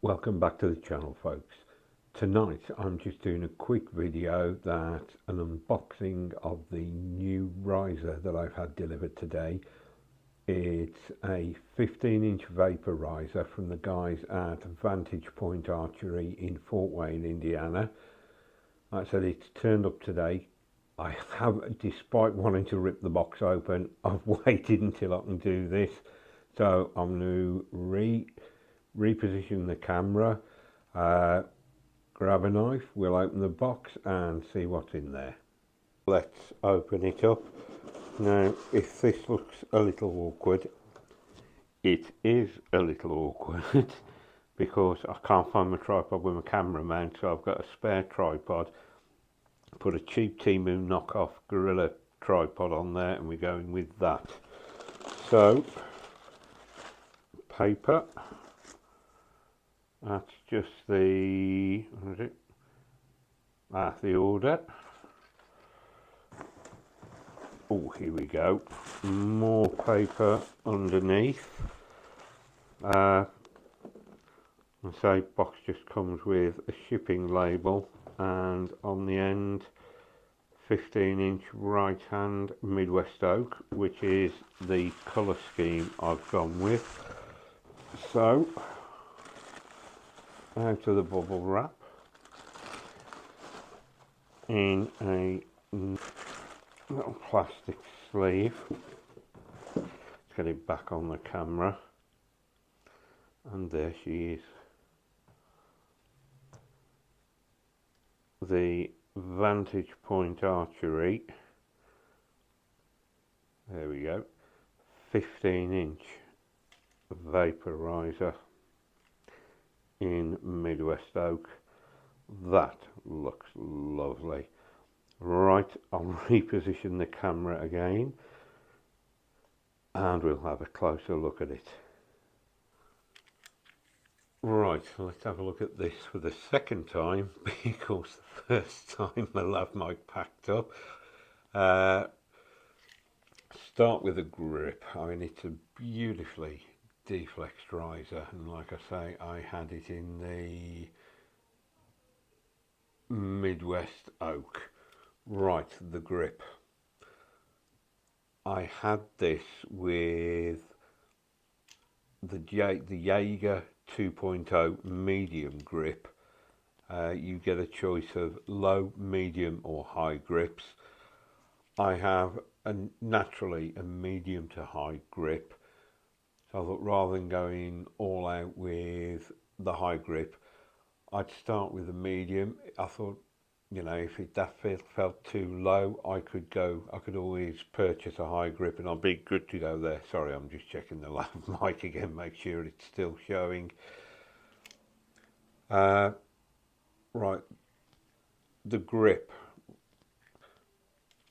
Welcome back to the channel, folks. Tonight I'm just doing a quick video that's an unboxing of the new riser that I've had delivered today. It's a 15-inch vapor riser from the guys at Vantage Point Archery in Fort Wayne, Indiana. Like I said, it's turned up today. I have, despite wanting to rip the box open, I've waited until I can do this. So I'm going to reposition the camera, grab a knife, we'll open the box and see what's in there. Let's open it up. Now, if this looks a little awkward, it is a little awkward because I can't find my tripod with my camera mount, so I've got a spare tripod, put a cheap Temu knockoff Gorilla tripod on there, and we're going with that. So, paper. That's just the, what is it? That's the order. Oh, here we go. More paper underneath. I say box just comes with a shipping label, and on the end 15-inch right hand Midwest oak, which is the colour scheme I've gone with. So out of the bubble wrap in a little plastic sleeve. Let's get it back on the camera, and there she is, the Vantage Point Archery, there we go, 15-inch vapor riser in Midwest oak. That looks lovely. Right, I'll reposition the camera again and we'll have a closer look at it. Right, let's have a look at this for the second time, because the first time my lav mic packed up. Start with the grip. I mean, it's a beautifully deflexed riser, and like I say, I had it in the Midwest oak. Right, the grip. I had this with the Jaeger 2.0 medium grip. You get a choice of low, medium or high grips. I have naturally a medium to high grip, so I thought rather than going all out with the high grip, I'd start with a medium. I thought, you know, if that felt too low, I could always purchase a high grip, and I'll be good to go there. Sorry, I'm just checking the lav mic again, make sure it's still showing. Right, the grip,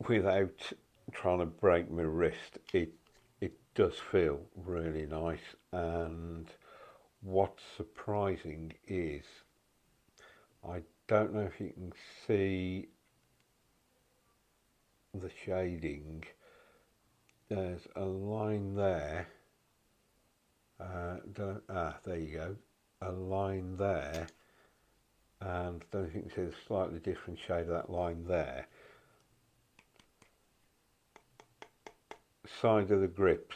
without trying to break my wrist, it does feel really nice. And what's surprising is, I don't know if you can see the shading, there's a line there, there you go, a line there, and I don't know if you can see the slightly different shade of that line there. Side of the grips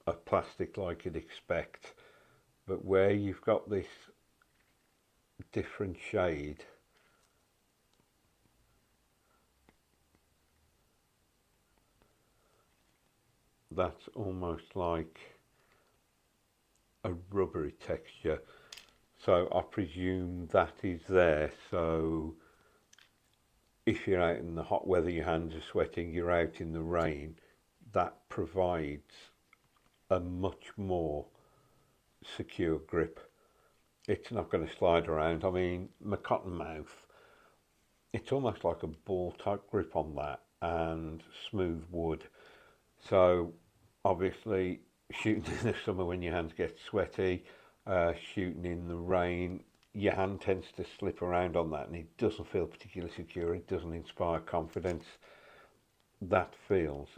are plastic like you'd expect, but where you've got this different shade, that's almost like a rubbery texture, so I presume that is there, so if you're out in the hot weather, your hands are sweating, you're out in the rain, that provides a much more secure grip. It's not going to slide around. I mean, my cotton mouth, it's almost like a ball type grip on that, and smooth wood. So obviously shooting in the summer when your hands get sweaty, shooting in the rain, your hand tends to slip around on that, and it doesn't feel particularly secure. It doesn't inspire confidence. That feels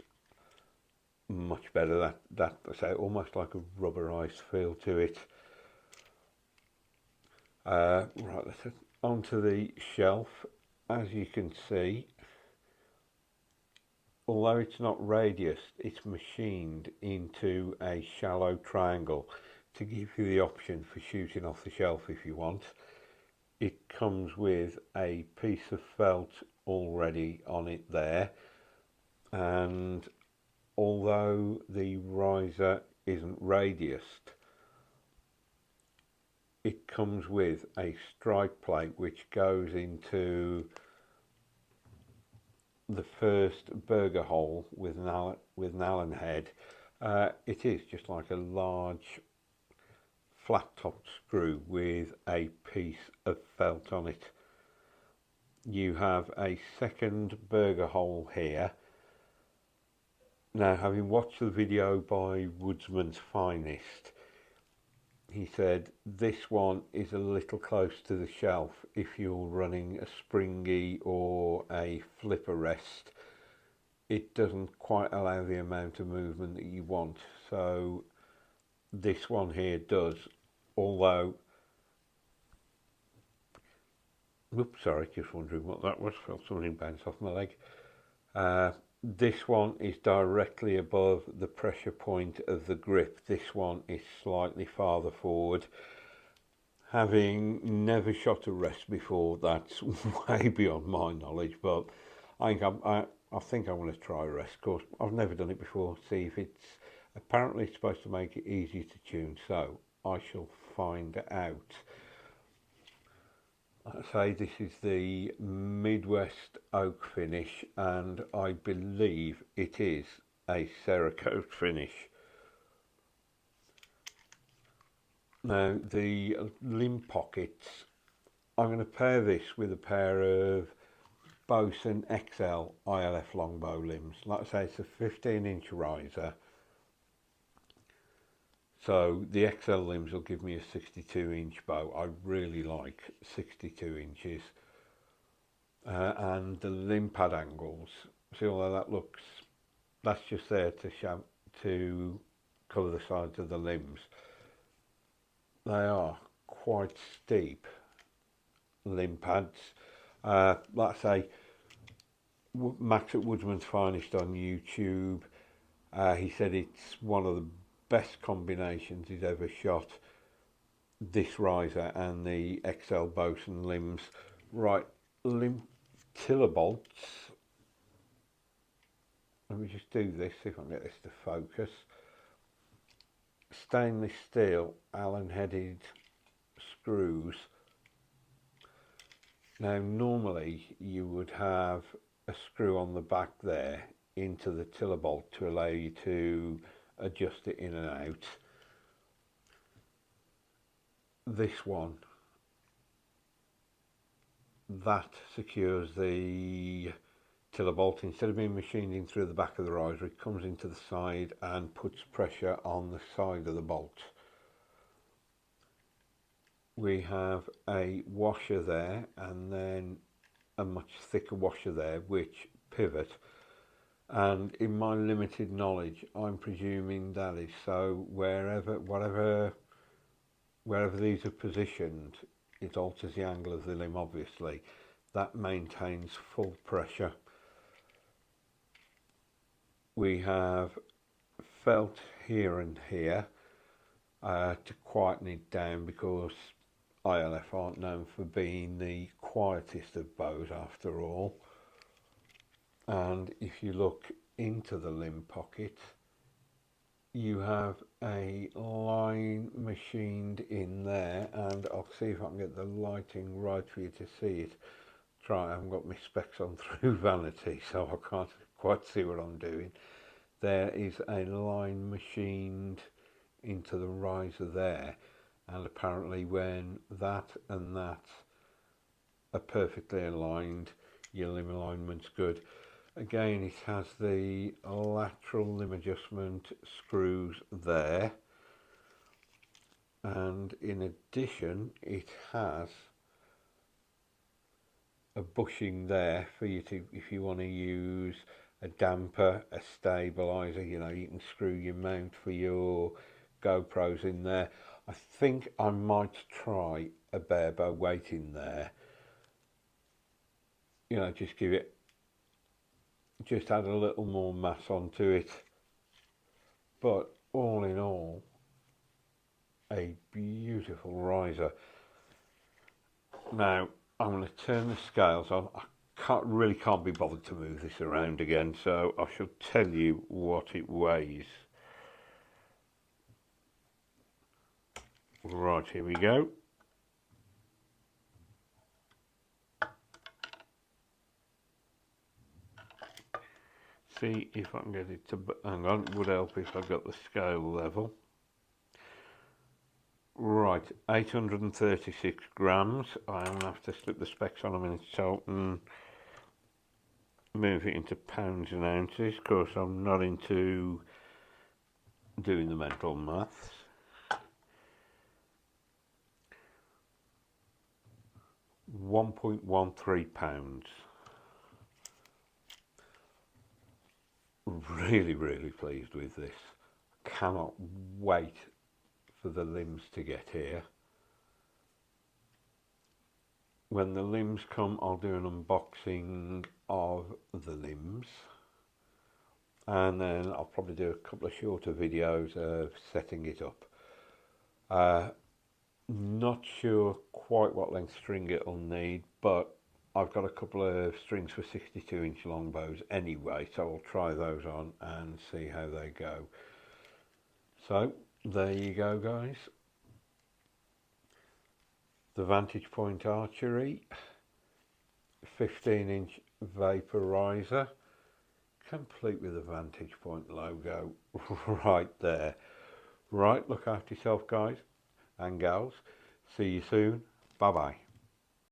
much better. That I say, almost like a rubberized feel to it. Right, let's onto the shelf. As you can see, although it's not radiused, it's machined into a shallow triangle to give you the option for shooting off the shelf if you want. It comes with a piece of felt already on it there, and although the riser isn't radiused, it comes with a strike plate which goes into the first burger hole with an Allen head. It is just like a large flat top screw with a piece of felt on it. You have a second burger hole here. Now, having watched the video by Woodsman's Finest, he said this one is a little close to the shelf if you're running a springy or a flipper rest. It doesn't quite allow the amount of movement that you want, so this one here does, although, oops, sorry, just wondering what that was, felt something bounce off my leg. This one is directly above the pressure point of the grip. This one is slightly farther forward. Having never shot a rest before, that's way beyond my knowledge, but I think I'm going to try a rest. Of course, I've never done it before, see if it's apparently supposed to make it easy to tune, so I shall find out. I say this is the Midwest oak finish, and I believe it is a Cerakote finish. Now the limb pockets, I'm going to pair this with a pair of Bosun XL ILF longbow limbs. Like I say, it's a 15-inch riser. So the XL limbs will give me a 62-inch bow. I really like 62 inches. And the limb pad angles, see, although that's just there to colour the sides of the limbs. They are quite steep limb pads. Like I say, Max at Woodsman's Finest on YouTube, he said it's one of the best combinations he's ever shot, this riser and the XL Bosun limbs. Right, limb tiller bolts. Let me just do this, see if I can get this to focus. Stainless steel Allen headed screws. Now normally you would have a screw on the back there into the tiller bolt to allow you to adjust it in and out. This one, that secures the tiller bolt. Instead of being machined in through the back of the riser, it comes into the side and puts pressure on the side of the bolt. We have a washer there and then a much thicker washer there which pivot, and in my limited knowledge I'm presuming that is so wherever these are positioned, it alters the angle of the limb. Obviously that maintains full pressure. We have felt here and here to quieten it down, because ILF aren't known for being the quietest of bows after all. And if you look into the limb pocket, you have a line machined in there, and I'll see if I can get the lighting right for you to see it. I haven't got my specs on through vanity, so I can't quite see what I'm doing. There is a line machined into the riser there, and apparently when that and that are perfectly aligned, your limb alignment's good. Again, it has the lateral limb adjustment screws there, and in addition it has a bushing there for you to, if you want to use a damper, a stabilizer, you know, you can screw your mount for your GoPros in there. I think I might try a bare bow weight in there. You know, just give it, just add a little more mass onto it. But all in all, a beautiful riser. Now I'm going to turn the scales on. I really can't be bothered to move this around again, so I shall tell you what it weighs. Right, here we go. See if I can get it to, hang on, it would help if I got the scale level. Right, 836 grams. I'm going to have to slip the specs on a minute so I can move it into pounds and ounces. Of course, I'm not into doing the mental maths. £1.13. Really pleased with this. Cannot wait for the limbs to get here. When the limbs come, I'll do an unboxing of the limbs, and then I'll probably do a couple of shorter videos of setting it up. Not sure quite what length string it'll need, but I've got a couple of strings for 62-inch longbows anyway, so I'll try those on and see how they go. So there you go, guys. The Vantage Point Archery 15-inch vaporizer, complete with the Vantage Point logo right there. Right, look after yourself, guys and gals. See you soon. Bye bye.